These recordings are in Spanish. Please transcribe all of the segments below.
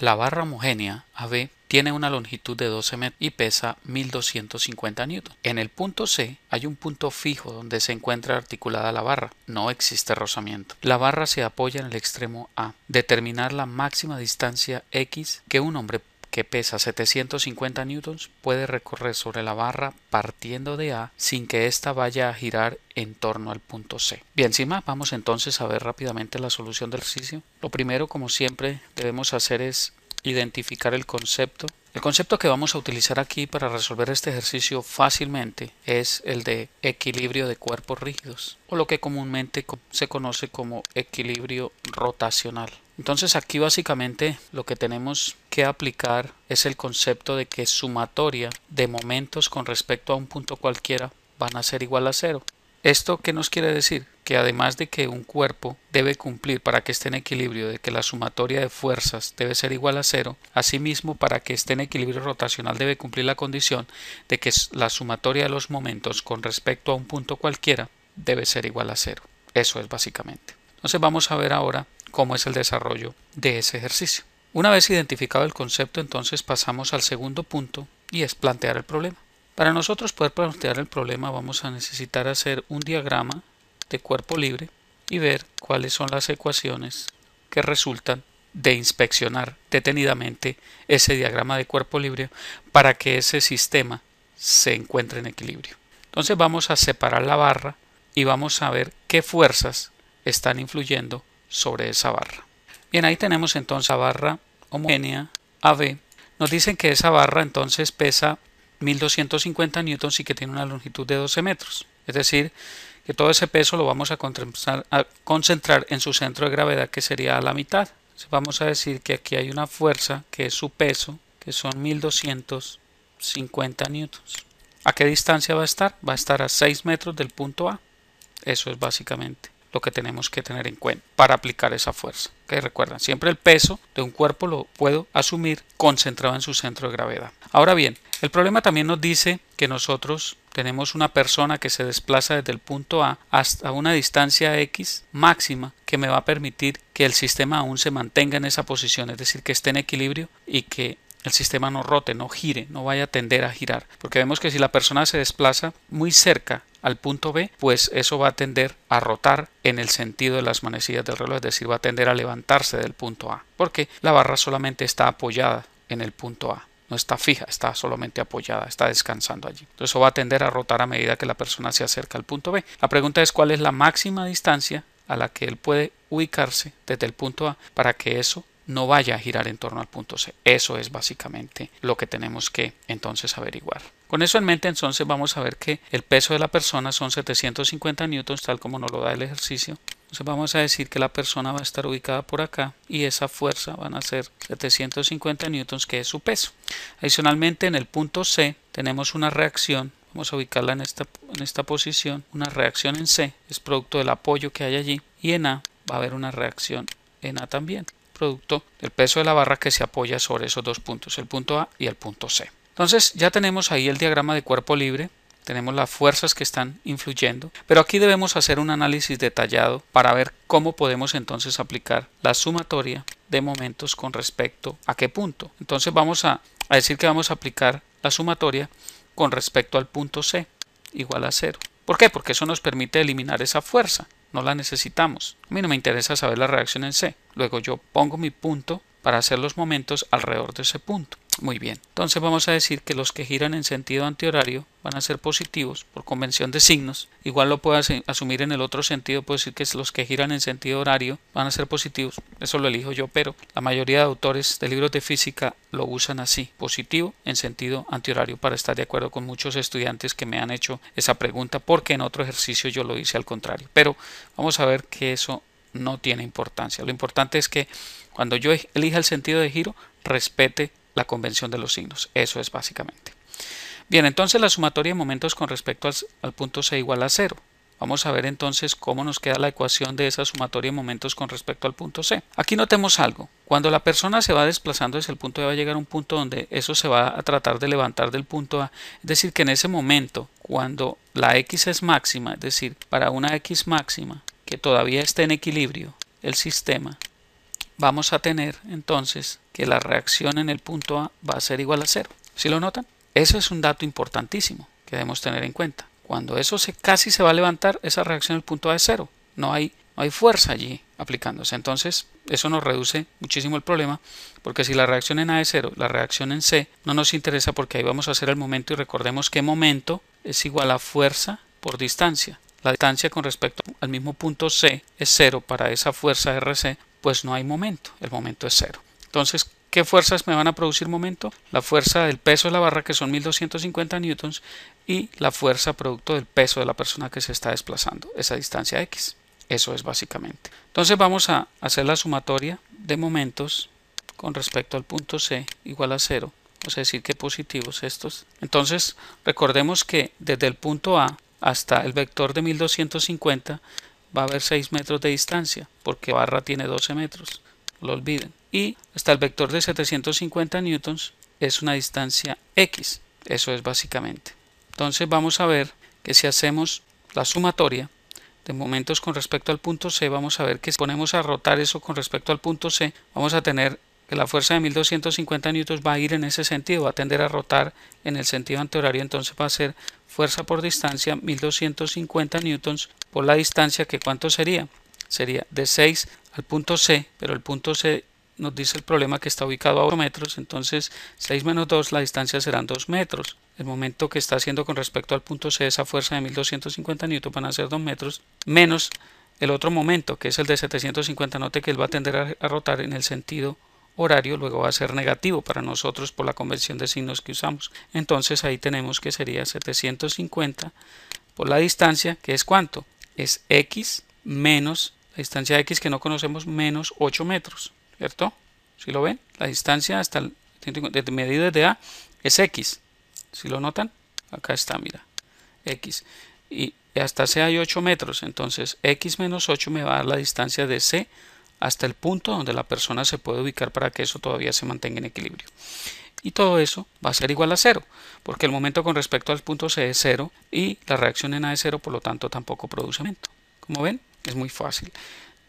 La barra homogénea AB tiene una longitud de 12 metros y pesa 1250 newton. En el punto C hay un punto fijo donde se encuentra articulada la barra. No existe rozamiento. La barra se apoya en el extremo A. Determinar la máxima distancia X que un hombre que pesa 750 newtons puede recorrer sobre la barra partiendo de A sin que ésta vaya a girar en torno al punto C. Bien, sin más, vamos entonces a ver rápidamente la solución del ejercicio. Lo primero, como siempre, debemos hacer es identificar el concepto. El concepto que vamos a utilizar aquí para resolver este ejercicio fácilmente es el de equilibrio de cuerpos rígidos, o lo que comúnmente se conoce como equilibrio rotacional. Entonces aquí básicamente lo que tenemos que aplicar es el concepto de que sumatoria de momentos con respecto a un punto cualquiera van a ser igual a cero. ¿Esto qué nos quiere decir? Que además de que un cuerpo debe cumplir para que esté en equilibrio de que la sumatoria de fuerzas debe ser igual a cero, asimismo para que esté en equilibrio rotacional debe cumplir la condición de que la sumatoria de los momentos con respecto a un punto cualquiera debe ser igual a cero. Eso es básicamente. Entonces vamos a ver ahora cómo es el desarrollo de ese ejercicio. Una vez identificado el concepto, entonces pasamos al segundo punto y es plantear el problema. Para nosotros poder plantear el problema vamos a necesitar hacer un diagrama de cuerpo libre y ver cuáles son las ecuaciones que resultan de inspeccionar detenidamente ese diagrama de cuerpo libre para que ese sistema se encuentre en equilibrio. Entonces vamos a separar la barra y vamos a ver qué fuerzas están influyendo sobre esa barra. Bien, ahí tenemos entonces la barra homogénea AB. Nos dicen que esa barra entonces pesa 1250 newtons y que tiene una longitud de 12 metros. Es decir, que todo ese peso lo vamos a concentrar en su centro de gravedad, que sería a la mitad. Entonces vamos a decir que aquí hay una fuerza que es su peso, que son 1250 newtons. ¿A qué distancia va a estar? Va a estar a 6 metros del punto A. Eso es básicamente lo que tenemos que tener en cuenta para aplicar esa fuerza. Que recuerden, siempre el peso de un cuerpo lo puedo asumir concentrado en su centro de gravedad. Ahora bien, el problema también nos dice que nosotros tenemos una persona que se desplaza desde el punto A hasta una distancia X máxima que me va a permitir que el sistema aún se mantenga en esa posición, es decir, que esté en equilibrio y que el sistema no rote, no gire, no vaya a tender a girar. Porque vemos que si la persona se desplaza muy cerca al punto B, pues eso va a tender a rotar en el sentido de las manecillas del reloj, es decir, va a tender a levantarse del punto A, porque la barra solamente está apoyada en el punto A. No está fija, está solamente apoyada, está descansando allí. Entonces eso va a tender a rotar a medida que la persona se acerca al punto B. La pregunta es cuál es la máxima distancia a la que él puede ubicarse desde el punto A para que eso no vaya a girar en torno al punto C. Eso es básicamente lo que tenemos que entonces averiguar. Con eso en mente entonces vamos a ver que el peso de la persona son 750 newtons tal como nos lo da el ejercicio. Entonces vamos a decir que la persona va a estar ubicada por acá y esa fuerza van a ser 750 newtons que es su peso. Adicionalmente en el punto C tenemos una reacción. Vamos a ubicarla en esta posición. Una reacción en C es producto del apoyo que hay allí y en A va a haber una reacción en A también, producto del peso de la barra que se apoya sobre esos dos puntos, el punto A y el punto C. Entonces ya tenemos ahí el diagrama de cuerpo libre, tenemos las fuerzas que están influyendo, pero aquí debemos hacer un análisis detallado para ver cómo podemos entonces aplicar la sumatoria de momentos con respecto a qué punto. Entonces vamos a decir que vamos a aplicar la sumatoria con respecto al punto C igual a 0. ¿Por qué? Porque eso nos permite eliminar esa fuerza. No la necesitamos. A mí no me interesa saber la reacción en C. Luego yo pongo mi punto para hacer los momentos alrededor de ese punto. Muy bien. Entonces vamos a decir que los que giran en sentido antihorario van a ser positivos por convención de signos. Igual lo puedo asumir en el otro sentido. Puedo decir que los que giran en sentido horario van a ser positivos. Eso lo elijo yo, pero la mayoría de autores de libros de física lo usan así. Positivo en sentido antihorario para estar de acuerdo con muchos estudiantes que me han hecho esa pregunta porque en otro ejercicio yo lo hice al contrario. Pero vamos a ver que eso no tiene importancia. Lo importante es que cuando yo elija el sentido de giro respete la convención de los signos. Eso es básicamente. Bien, entonces la sumatoria de momentos con respecto al punto C igual a 0. Vamos a ver entonces cómo nos queda la ecuación de esa sumatoria de momentos con respecto al punto C. Aquí notemos algo. Cuando la persona se va desplazando desde el punto A va a llegar a un punto donde eso se va a tratar de levantar del punto A. Es decir, que en ese momento, cuando la X es máxima, es decir, para una X máxima que todavía esté en equilibrio, el sistema vamos a tener entonces que la reacción en el punto A va a ser igual a 0. ¿Sí lo notan? Eso es un dato importantísimo que debemos tener en cuenta. Cuando eso casi se va a levantar, esa reacción en el punto A es 0. No hay fuerza allí aplicándose. Entonces, eso nos reduce muchísimo el problema, porque si la reacción en A es 0, la reacción en C no nos interesa, porque ahí vamos a hacer el momento, y recordemos que momento es igual a fuerza por distancia. La distancia con respecto al mismo punto C es 0 para esa fuerza RC, pues no hay momento, el momento es 0. Entonces, ¿qué fuerzas me van a producir momento? La fuerza del peso de la barra, que son 1250 newtons, y la fuerza producto del peso de la persona que se está desplazando, esa distancia X. Eso es básicamente. Entonces vamos a hacer la sumatoria de momentos con respecto al punto C igual a 0. Vamos a decir que positivos estos. Entonces recordemos que desde el punto A hasta el vector de 1250 va a haber 6 metros de distancia, porque barra tiene 12 metros. No lo olviden. Y hasta el vector de 750 newtons es una distancia X. Eso es básicamente. Entonces vamos a ver que si hacemos la sumatoria de momentos con respecto al punto C, vamos a ver que si ponemos a rotar eso con respecto al punto C, vamos a tener que la fuerza de 1250 newtons va a ir en ese sentido, va a tender a rotar en el sentido antihorario. Entonces va a ser fuerza por distancia 1250 newtons por la distancia, que ¿cuánto sería? Sería de 6 al punto C, pero el punto C nos dice el problema que está ubicado a 8 metros, entonces 6 menos 2, la distancia serán 2 metros. El momento que está haciendo con respecto al punto C, esa fuerza de 1250 newtons van a ser 2 metros, menos el otro momento, que es el de 750. Note que él va a tender a rotar en el sentido horario, luego va a ser negativo para nosotros por la convención de signos que usamos. Entonces ahí tenemos que sería 750 por la distancia, que es ¿cuánto? Es X menos la distancia X que no conocemos, menos 8 metros. ¿Cierto? ¿Sí lo ven? La distancia hasta el medido desde A es X. ¿Sí lo notan? Acá está, mira. X. Y hasta C hay 8 metros. Entonces X menos 8 me va a dar la distancia de C hasta el punto donde la persona se puede ubicar para que eso todavía se mantenga en equilibrio. Y todo eso va a ser igual a 0, porque el momento con respecto al punto C es 0 y la reacción en A es 0, por lo tanto tampoco produce momento. Como ven, es muy fácil.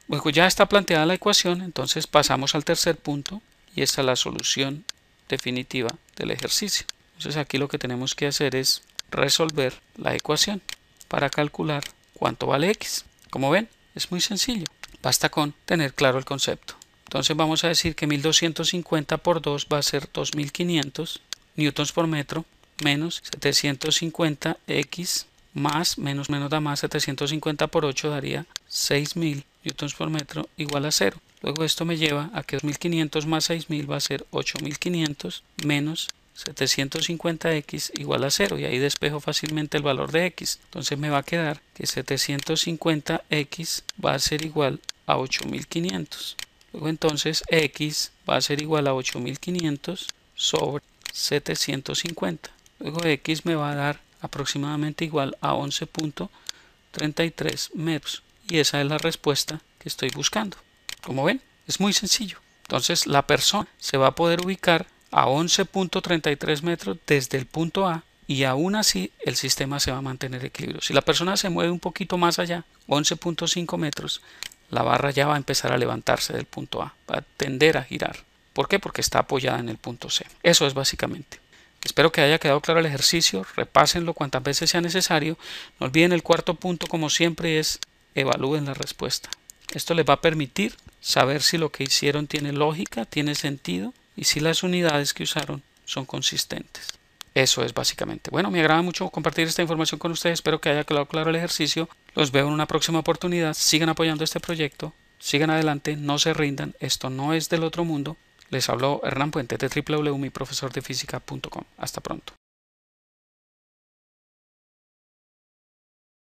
Luego ya está planteada la ecuación, entonces pasamos al tercer punto, y esta es la solución definitiva del ejercicio. Entonces aquí lo que tenemos que hacer es resolver la ecuación para calcular cuánto vale X. Como ven, es muy sencillo, basta con tener claro el concepto. Entonces vamos a decir que 1250 por 2 va a ser 2500 newtons por metro, menos 750 X más menos da más, 750 por 8 daría 6000 newtons por metro igual a 0. Luego esto me lleva a que 2500 más 6000 va a ser 8500 menos 750x igual a 0, y ahí despejo fácilmente el valor de x. Entonces me va a quedar que 750x va a ser igual a 8500. Luego entonces x va a ser igual a 8500 sobre 750. Luego x me va a dar aproximadamente igual a 11.33 metros, y esa es la respuesta que estoy buscando. Como ven, es muy sencillo. Entonces la persona se va a poder ubicar a 11.33 metros desde el punto A, y aún así el sistema se va a mantener equilibrio. Si la persona se mueve un poquito más allá, 11.5 metros, la barra ya va a empezar a levantarse del punto A, va a tender a girar. ¿Por qué? Porque está apoyada en el punto C. Eso es básicamente. Espero que haya quedado claro el ejercicio. Repásenlo cuantas veces sea necesario. No olviden el cuarto punto, como siempre, es evalúen la respuesta. Esto les va a permitir saber si lo que hicieron tiene lógica, tiene sentido, y si las unidades que usaron son consistentes. Eso es básicamente. Bueno, me agrada mucho compartir esta información con ustedes. Espero que haya quedado claro el ejercicio. Los veo en una próxima oportunidad. Sigan apoyando este proyecto. Sigan adelante. No se rindan. Esto no es del otro mundo. Les habló Hernán Puente de www.miprofesordefísica.com. Hasta pronto.